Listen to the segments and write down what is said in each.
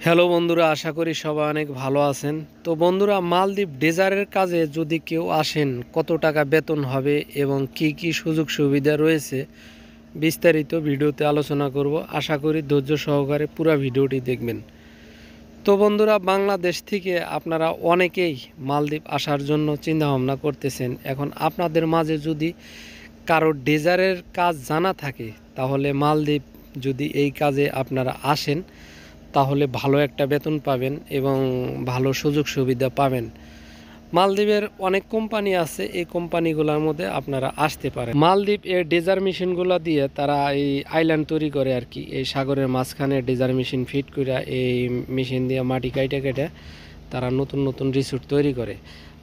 Hello বন্ধুরা, আশা করি সবাই অনেক ভালো আছেন। তো বন্ধুরা, মালদ্বীপ ডেজারের কাজে যদি কেউ আসেন, কত টাকা বেতন হবে এবং কি কি সুযোগ সুবিধা রয়েছে বিস্তারিত ভিডিওতে আলোচনা করব। আশা করি ধৈর্য সহকারে পুরো ভিডিওটি দেখবেন। তো বন্ধুরা, বাংলাদেশ থেকে আপনারা অনেকেই মালদ্বীপ আসার জন্য চিন্তা ভাবনা করতেছেন। এখন আপনাদের মাঝে যদি কারো ডেজারের কাজ জানা থাকে, তাহলে মালদ্বীপ যদি এই কাজে আপনারা আসেন তাহলে ভালো একটা বেতন পাবেন এবং ভালো সুযোগ সুবিধা পাবেন। মালদ্বীপের অনেক কোম্পানি আছে, এই কোম্পানিগুলোর মধ্যে আপনারা আসতে পারেন। মালদ্বীপ এর ডেজার মেশিনগুলো দিয়ে তারা এই আইল্যান্ড তৈরি করে আর কি। এই সাগরের মাঝখানে ডেজার মেশিন ফিট করে এই মেশিন দিয়ে মাটি কাইটে কেটে তারা নতুন নতুন রিসোর্ট তৈরি করে।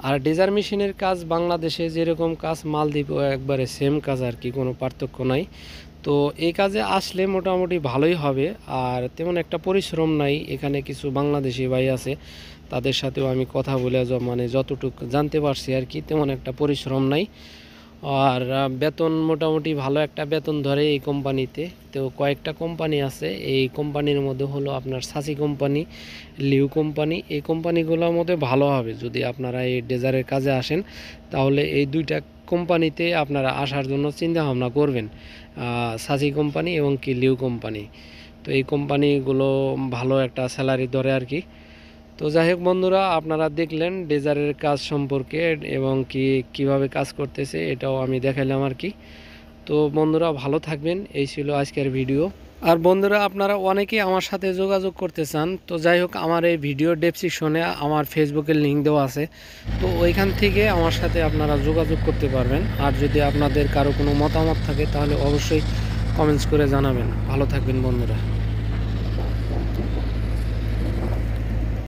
আর ডেজার মেশিনের কাজ বাংলাদেশে যেরকম কাজ, মালদ্বীপও একবারে সেম কাজ আর কি, কোনো পার্থক্য নাই। তো এই কাজে আসলে মোটামুটি ভালোই হবে, আর তেমন একটা পরিশ্রম নাই। এখানে কিছু বাংলাদেশি ভাই আছে, তাদের সাথেও আমি কথা বলে মানে যতটুকু জানতে পারছি আর কি, তেমন একটা পরিশ্রম নাই। আর বেতন মোটামুটি ভালো একটা বেতন ধরে এই কোম্পানিতে। তো কয়েকটা কোম্পানি আছে, এই কোম্পানির মধ্যে হলো আপনার সাসি কোম্পানি, লিউ কোম্পানি। এই কোম্পানিগুলোর মধ্যে ভালো হবে যদি আপনারা এই ডেজারের কাজে আসেন, তাহলে এই দুইটা কোম্পানিতে আপনারা আসার জন্য চিন্তা ভাবনা করবেন, সাসি কোম্পানি এবং কি লিউ কোম্পানি। তো এই কোম্পানিগুলো ভালো একটা স্যালারি ধরে আর কি। তো যাই হোক বন্ধুরা, আপনারা দেখলেন ডেজারের কাজ সম্পর্কে এবং কিভাবে কাজ করতেছে, এটাও আমি দেখাইলাম আর কি। তো বন্ধুরা, ভালো থাকবেন। এই ছিল আজকের ভিডিও। আর বন্ধুরা, আপনারা অনেকেই আমার সাথে যোগাযোগ করতে চান, তো যাই হোক, আমার এই ভিডিও ডেসক্রিপশনে আমার ফেসবুকের লিঙ্ক দেওয়া আছে, তো ওইখান থেকে আমার সাথে আপনারা যোগাযোগ করতে পারবেন। আর যদি আপনাদের কারো কোনো মতামত থাকে তাহলে অবশ্যই কমেন্টস করে জানাবেন। ভালো থাকবেন বন্ধুরা।